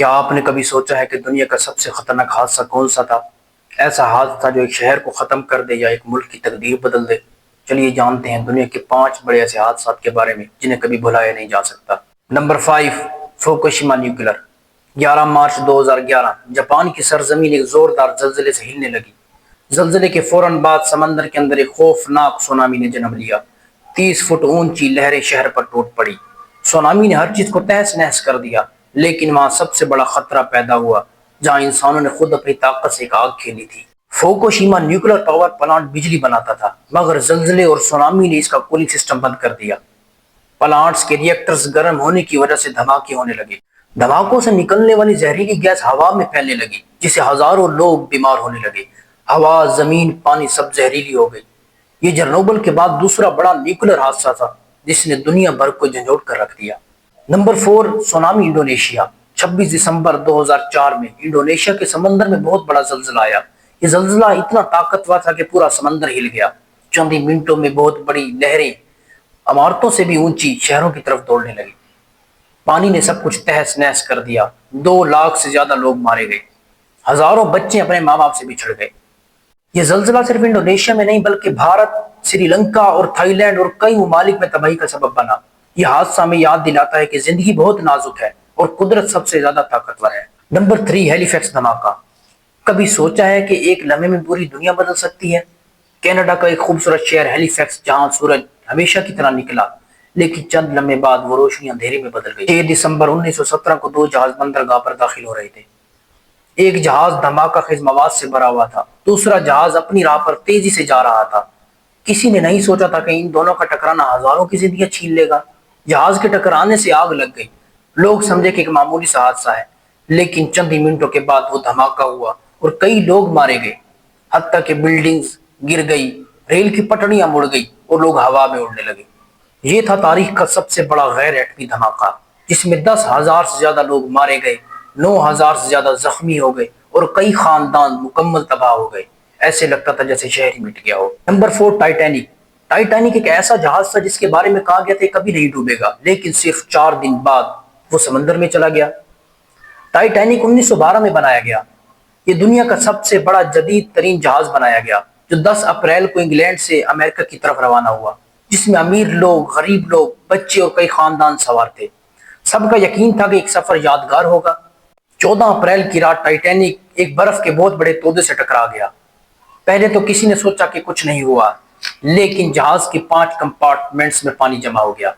کیا آپ نے کبھی سوچا ہے کہ دنیا کا سب سے خطرناک حادثہ کون سا تھا؟ ایسا حادثہ جو ایک شہر کو ختم کر دے یا ایک ملک کی تقدیر بدل دے۔ چلیے جانتے ہیں دنیا کے 5 بڑے ایسے حادثات کے بارے میں جنہیں کبھی بھلایا نہیں جا سکتا۔ Number 5، Fukushima nuclear. 11 March 2011 Japan کی سرزمین ایک زوردار زلزلے سے ہلنے لگی۔ زلزلے کے فوراً بعد سمندر کے اندر ایک خوفناک سونامی نے جنم لیا۔ 30 فٹ اونچی لہریں شہر پر ٹوٹ پڑی۔ سونامی نے ہر چیز کو تہس نہس کر دیا، لیکن وہاں سب سے بڑا خطرہ پیدا ہوا جہاں انسانوں نے خود اپنی طاقت سے ایک آگ کھیلی تھی۔ فوکوشیما نیوکلر پاور پلانٹ بجلی بناتا تھا، مگر زلزلے اور سونامی نے اس کا کولنگ سسٹم بند کر دیا۔ پلانٹس کے ریئیکٹرز گرم ہونے کی وجہ سے دھماکے ہونے لگے۔ دھماکوں سے نکلنے والی زہریلی گیس ہوا میں پھیلنے لگی، جس سے ہزاروں لوگ بیمار ہونے لگے۔ ہوا، زمین، پانی سب زہریلی ہو گئی۔ یہ چیرنوبل کے بعد دوسرا بڑا نیوکلر حادثہ تھا جس نے دنیا بھر کو جھنجھوڑ کر رکھ دیا۔ Number 4، tsunami Indonesia. 26 دسمبر 2004 میں انڈونیشیا کے سمندر میں بہت بڑا زلزلہ آیا۔ یہ زلزلہ اتنا طاقتور تھا کہ پورا سمندر ہل گیا۔ چند ہی منٹوں میں بہت بڑی لہریں عمارتوں سے بھی اونچی شہروں کی طرف دوڑنے لگی۔ پانی نے سب کچھ تہس نہس کر دیا۔ 2 لاکھ سے زیادہ لوگ مارے گئے۔ ہزاروں بچے اپنے ماں باپ سے بچھڑ گئے۔ یہ زلزلہ صرف انڈونیشیا میں نہیں بلکہ بھارت، سری لنکا اور تھائی لینڈ اور کئی ممالک میں تباہی کا سبب بنا۔ یہ حادثہ ہمیں یاد دلاتا ہے کہ زندگی بہت نازک ہے اور قدرت سب سے زیادہ طاقتور ہے۔ نمبر 3، ہیلی فیکس دھماکہ۔ کبھی سوچا ہے کہ ایک لمحے میں پوری دنیا بدل سکتی ہے؟ کینیڈا کا ایک خوبصورت شہر ہیلی فیکس، جہاں سورج ہمیشہ کی طرح نکلا، لیکن چند لمحے بعد وہ روشنی اندھیرے میں بدل گئی۔ 6 دسمبر 1917 کو 2 جہاز بندرگاہ پر داخل ہو رہے تھے۔ ایک جہاز دھماکہ خیز مواد سے بھرا ہوا تھا، دوسرا جہاز اپنی راہ پر تیزی سے جا رہا تھا۔ کسی نے نہیں سوچا تھا کہ ان دونوں کا ٹکرانا ہزاروں کی زندگیاں چھین لے گا۔ جہاز کے ٹکرانے سے آگ لگ گئی۔ لوگ سمجھے کہ ایک معمولی سا حادثہ ہے، لیکن چند ہی منٹوں کے بعد وہ دھماکہ ہوا اور کئی لوگ مارے گئے، حتیٰ کہ بلڈنگز گر گئی، ریل کی پٹڑیاں مڑ گئی اور لوگ ہوا میں اڑنے لگے۔ یہ تھا تاریخ کا سب سے بڑا غیر ایٹمی دھماکہ، جس میں 10,000 سے زیادہ لوگ مارے گئے، 9,000 سے زیادہ زخمی ہو گئے اور کئی خاندان مکمل تباہ ہو گئے۔ ایسے لگتا تھا جیسے شہر ہی مٹ گیا ہو۔ Number 4، Titanic. ٹائٹینک ایک ایسا جہاز تھا جس کے بارے میں کہا گیا تھا کہ کبھی نہیں ڈوبے گا، لیکن صرف 4 دن بعد وہ سمندر میں چلا گیا۔ ٹائٹینک 1912 میں بنایا گیا۔ یہ دنیا کا سب سے بڑا جدید ترین جہاز بنایا گیا، جو 10 اپریل کو انگلینڈ سے امریکہ کی طرف روانہ ہوا، جس میں امیر لوگ، غریب لوگ، بچے اور کئی خاندان سوار تھے۔ سب کا یقین تھا کہ ایک سفر یادگار ہوگا۔ 14 اپریل کی رات ٹائٹینک ایک برف کے بہت بڑے تودے سے ٹکرا گیا۔ پہلے تو کسی نے سوچا کہ کچھ نہیں ہوا، لیکن جہاز کے 5 کمپارٹمنٹس میں پانی جمع ہو گیا۔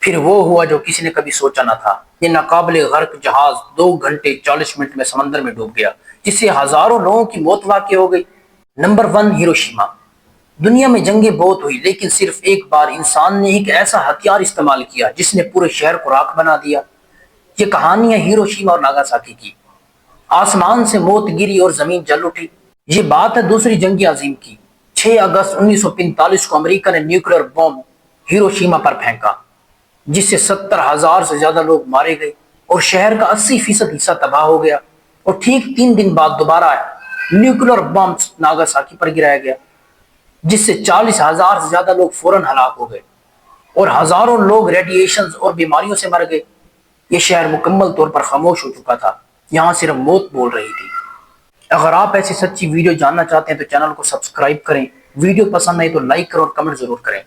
پھر وہ ہوا جو کسی نے کبھی سوچا نہ تھا۔ یہ ناقابل غرق جہاز 2 گھنٹے 40 منٹ میں سمندر میں ڈوب گیا، جس سے ہزاروں لوگوں کی موت واقع ہو گئی۔ Number 1، Hiroshima. دنیا میں جنگیں بہت ہوئی، لیکن صرف ایک بار انسان نے ایک ایسا ہتھیار استعمال کیا جس نے پورے شہر کو راکھ بنا دیا۔ یہ کہانی ہے ہیروشیما اور ناگاساکی کی۔ آسمان سے موت گری اور زمین جل اٹھی۔ یہ بات ہے دوسری جنگ عظیم کی۔ 6 اگست 1945 کو امریکہ نے نیوکلیر بم ہیروشیما پر پھینکا، جس سے 70,000 سے زیادہ لوگ مارے گئے اور شہر کا 80% حصہ تباہ ہو گیا۔ اور ٹھیک 3 دن بعد دوبارہ نیوکلیر بم ناگاساکی پر گرایا گیا، جس سے 40,000 سے زیادہ لوگ فوراً ہلاک ہو گئے اور ہزاروں لوگ ریڈیشنز اور بیماریوں سے مر گئے۔ یہ شہر مکمل طور پر خاموش ہو چکا تھا، یہاں صرف موت بول رہی تھی۔ اگر آپ ایسی سچی ویڈیو جاننا چاہتے ہیں تو چینل کو سبسکرائب کریں، ویڈیو پسند آئی تو لائک کریں اور کمنٹ ضرور کریں۔